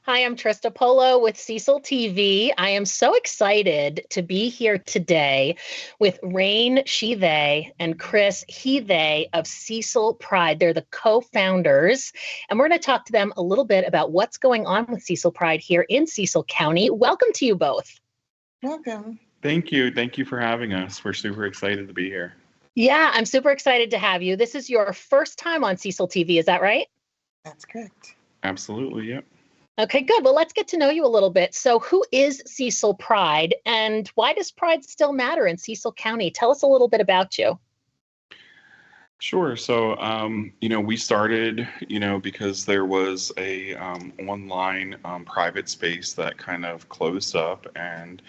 Hi, I'm Trista Polo with Cecil TV. I am so excited to be here today with Rain, she, they, and Chris, he, they of Cecil Pride. They're the co-founders, and we're going to talk to them a little bit about what's going on with Cecil Pride here in Cecil County. Welcome to you both. Welcome. Thank you. Thank you for having us. We're super excited to be here. Yeah, I'm super excited to have you. This is your first time on Cecil TV, is that right? That's correct. Absolutely, yep. Okay, good. Well, let's get to know you a little bit. So who is Cecil Pride and why does Pride still matter in Cecil County? Tell us a little bit about you. Sure. So, we started, because there was a online private space that kind of closed up, and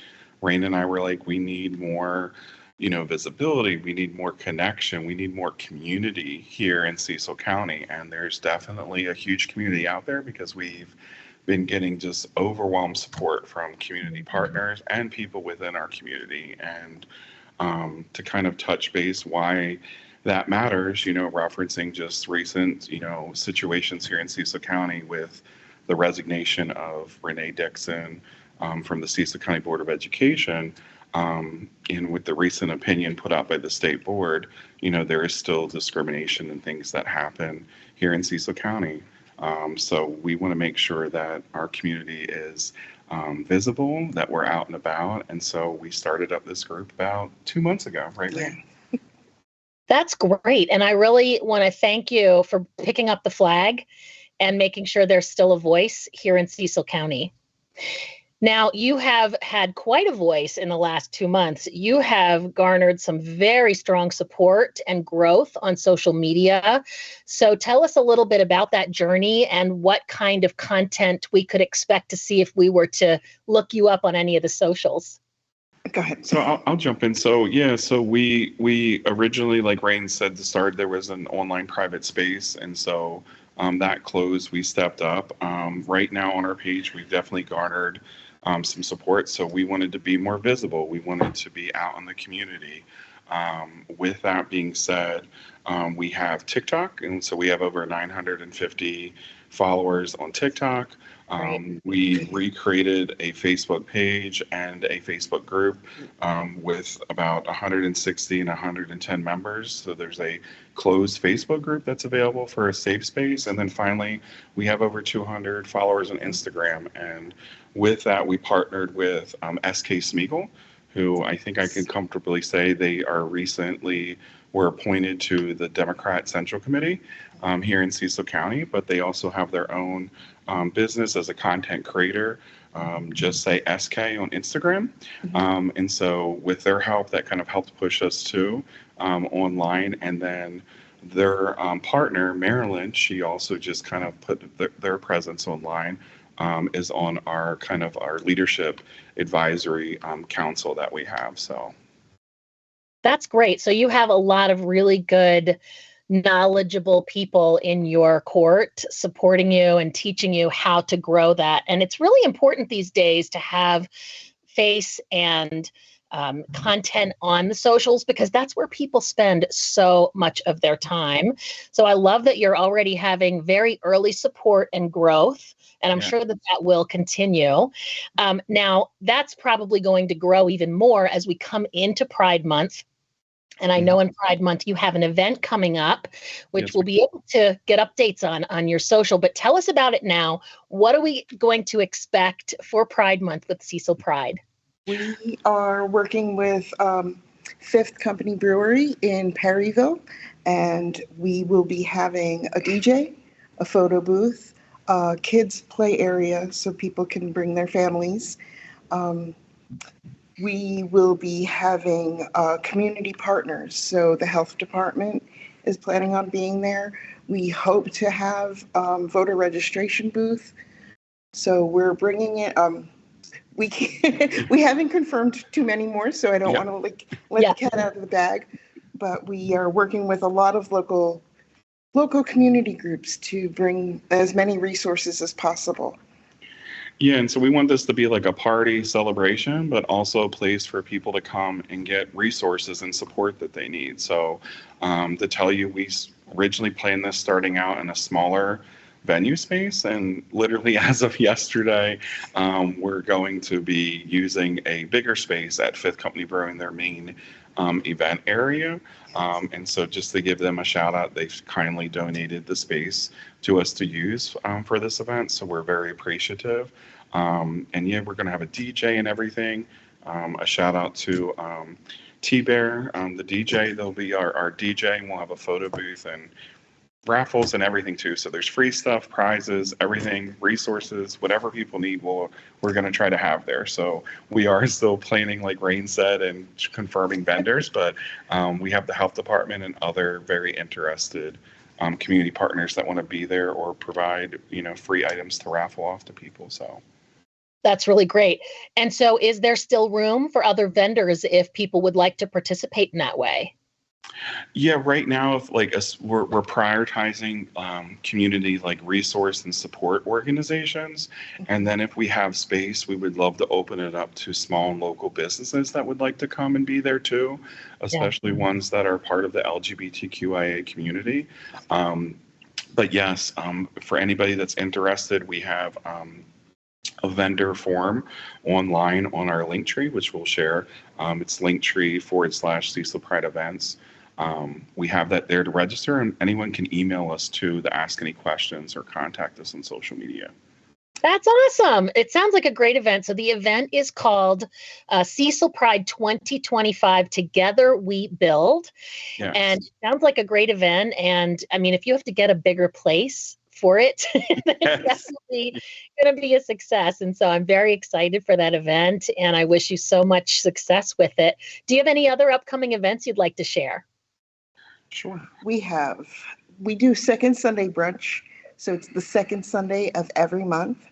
Rain and I were like, we need more, visibility. We need more connection. We need more community here in Cecil County. And there's definitely a huge community out there because we've been getting just overwhelmed support from community partners and people within our community. And to kind of touch base why that matters, referencing just recent, situations here in Cecil County with the resignation of Renee Dixon from the Cecil County Board of Education, and with the recent opinion put out by the state board, there is still discrimination and things that happen here in Cecil County. So we want to make sure that our community is visible, that we're out and about. And so we started up this group about 2 months ago, right? Yeah. That's great. And I really want to thank you for picking up the flag and making sure there's still a voice here in Cecil County. Now, you have had quite a voice in the last 2 months. You have garnered some very strong support and growth on social media. So tell us a little bit about that journey and what kind of content we could expect to see if we were to look you up on any of the socials. Go ahead. So I'll jump in. So we originally, like Rain said, to start, there was an online private space. And so that closed, we stepped up. Right now on our page, we've definitely garnered some support. So we wanted to be more visible. We wanted to be out in the community. With that being said, we have TikTok, and so we have over 950 followers on TikTok. We recreated a Facebook page and a Facebook group with about 160 and 110 members. So there's a closed Facebook group that's available for a safe space. And then finally, we have over 200 followers on Instagram. And with that, we partnered with SK Smeagol, who I think I can comfortably say they are recently were appointed to the Democrat Central Committee here in Cecil County, but they also have their own business as a content creator. Just say SK on Instagram. And so with their help, that kind of helped push us to online. And then their partner, Marilyn, she also just kind of put their presence online, is on our kind of our leadership advisory council that we have. So that's great. So you have a lot of really good, knowledgeable people in your court supporting you and teaching you how to grow that. And it's really important these days to have face and content on the socials because that's where people spend so much of their time. So I love that you're already having very early support and growth. And I'm sure that that will continue. Now, that's probably going to grow even more as we come into Pride Month. And I know in Pride Month, you have an event coming up, which we'll be able to get updates on your social. But tell us about it now. What are we going to expect for Pride Month with Cecil Pride? We are working with Fifth Company Brewery in Perryville, and we will be having a DJ, a photo booth, a kids play area so people can bring their families. We will be having community partners. So the health department is planning on being there. We hope to have voter registration booth. So we're bringing it. We haven't confirmed too many more, so I don't want to let the cat out of the bag. But we are working with a lot of local community groups to bring as many resources as possible. Yeah, and so we want this to be like a party celebration, but also a place for people to come and get resources and support that they need. So to tell you, we originally planned this starting out in a smaller venue space. And literally as of yesterday, we're going to be using a bigger space at Fifth Company Brewing, their main event area. And so just to give them a shout out, they've kindly donated the space to us to use for this event. So we're very appreciative. And yeah, we're going to have a DJ and everything. A shout out to T-Bear, the DJ. They'll be our DJ, and we'll have a photo booth and raffles and everything too. So there's free stuff, prizes, everything, resources, whatever people need, we're going to try to have there. So we are still planning, like Rain said, and confirming vendors, but we have the health department and other very interested community partners that want to be there or provide, free items to raffle off to people. So that's really great. And so is there still room for other vendors if people would like to participate in that way? Yeah, right now, if like we're prioritizing community like resource and support organizations, and then if we have space, we would love to open it up to small and local businesses that would like to come and be there too, especially ones that are part of the LGBTQIA community. But yes, for anybody that's interested, we have a vendor form online on our link tree, which we'll share. It's linktree/Cecil Pride Events. We have that there to register, and anyone can email us to ask any questions or contact us on social media. That's awesome. It sounds like a great event. So the event is called Cecil Pride 2025 Together We Build. Yes. And it sounds like a great event. And I mean, if you have to get a bigger place for it, it's definitely going to be a success. And so I'm very excited for that event, and I wish you so much success with it. Do you have any other upcoming events you'd like to share? Sure. We do second Sunday brunch. So it's the second Sunday of every month.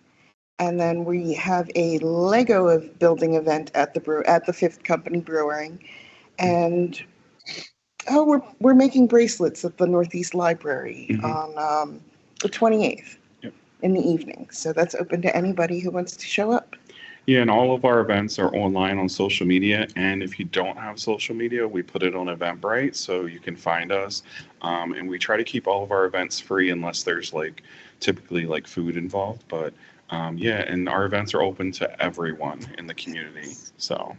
And then we have a Lego of building event at the Fifth Company Brewing. And we're making bracelets at the Northeast Library on the 28th in the evening. So that's open to anybody who wants to show up. Yeah, and all of our events are online on social media. And if you don't have social media, we put it on Eventbrite so you can find us. And we try to keep all of our events free unless there's typically food involved. But and our events are open to everyone in the community. So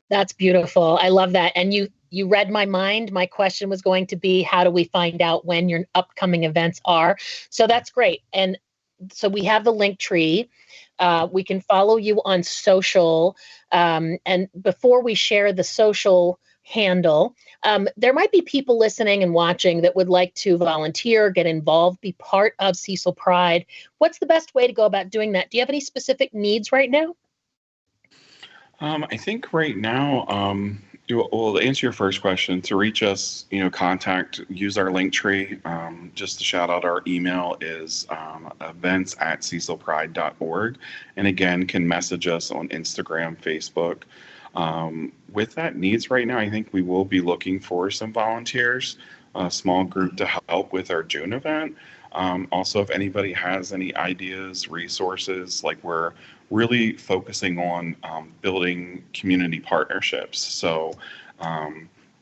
that's beautiful. I love that. And you read my mind. My question was going to be, how do we find out when your upcoming events are? So that's great. And so we have the link tree. We can follow you on social. And before we share the social handle, there might be people listening and watching that would like to volunteer, get involved, be part of Cecil Pride. What's the best way to go about doing that? Do you have any specific needs right now? I think right now, well, to answer your first question, to reach us, use our link tree. Just to shout out, our email is events@cecilpride.org. And again, can message us on Instagram, Facebook. With that needs right now, I think we will be looking for some volunteers, a small group to help with our June event. Also, if anybody has any ideas, resources, we're really focusing on building community partnerships. So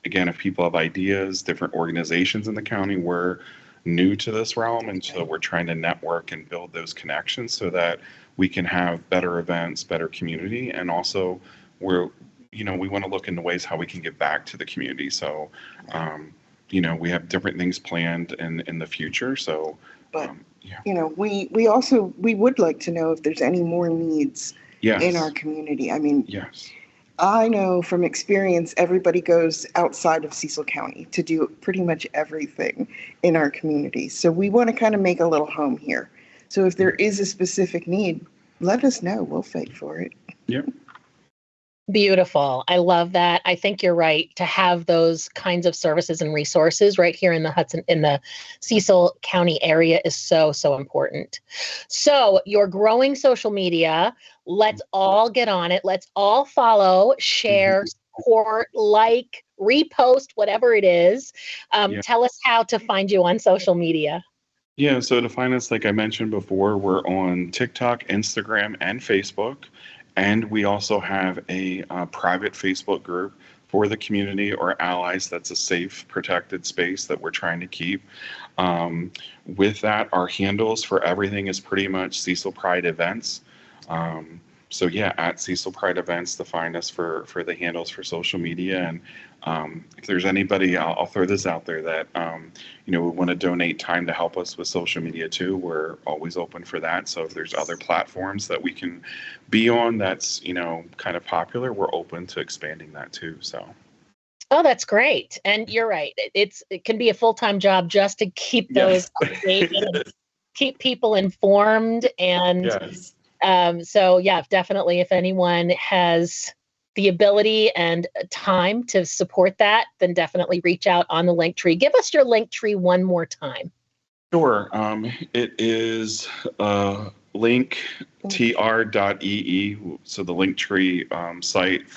again, if people have ideas, different organizations in the county, we're new to this realm. And so we're trying to network and build those connections so that we can have better events, better community. And also we want to look into ways how we can give back to the community. So, we have different things planned in the future. So, we would like to know if there's any more needs in our community. I mean, I know from experience, everybody goes outside of Cecil County to do pretty much everything in our community. So we want to kind of make a little home here. So if there is a specific need, let us know. We'll fight for it. Yep. Beautiful. I love that. I think you're right. To have those kinds of services and resources right here in the Cecil County area is so, so important. So you're growing social media. Let's all get on it. Let's all follow, share, support, repost, whatever it is. Tell us how to find you on social media. Yeah. So to find us, like I mentioned before, we're on TikTok, Instagram, and Facebook. And we also have a private Facebook group for the community or allies, that's a safe, protected space that we're trying to keep. With that, our handles for everything is pretty much Cecil Pride Events. So yeah, at Cecil Pride Events to find us for the handles for social media. And if there's anybody, I'll throw this out there that we want to donate time to help us with social media too. We're always open for that. So if there's other platforms that we can be on that's kind of popular, we're open to expanding that too. So. Oh, that's great. And you're right. It can be a full-time job just to keep those updated, keep people informed. And Yes. so yeah, definitely if anyone has the ability and time to support that, then definitely reach out on the Linktree. Give us your Linktree one more time. Sure. It is linktr.ee, so the Linktree site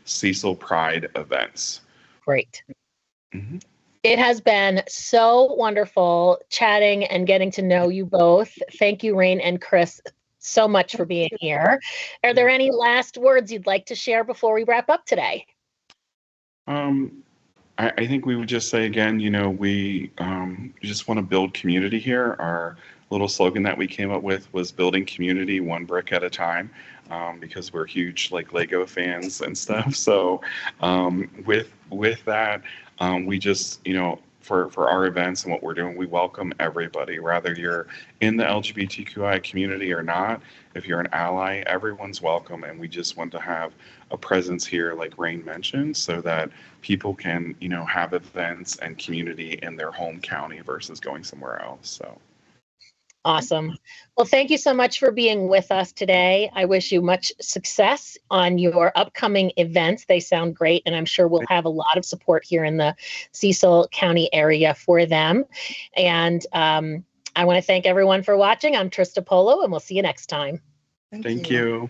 /Cecil Pride Events. Great. Mm-hmm. It has been so wonderful chatting and getting to know you both. Thank you, Rain and Chris, so much for being here. Are there any last words you'd like to share before we wrap up today? I think we would just say again, we just want to build community here. Our little slogan that we came up with was building community one brick at a time, because we're huge like Lego fans and stuff. So with that, we just, for our events and what we're doing, we welcome everybody, whether you're in the LGBTQIA community or not. If you're an ally, everyone's welcome. And we just want to have a presence here, like Rain mentioned, so that people can, have events and community in their home county versus going somewhere else. So. Awesome. Well, thank you so much for being with us today. I wish you much success on your upcoming events. They sound great, and I'm sure we'll have a lot of support here in the Cecil County area for them. And I want to thank everyone for watching. I'm Trista Polo, and we'll see you next time. Thank you.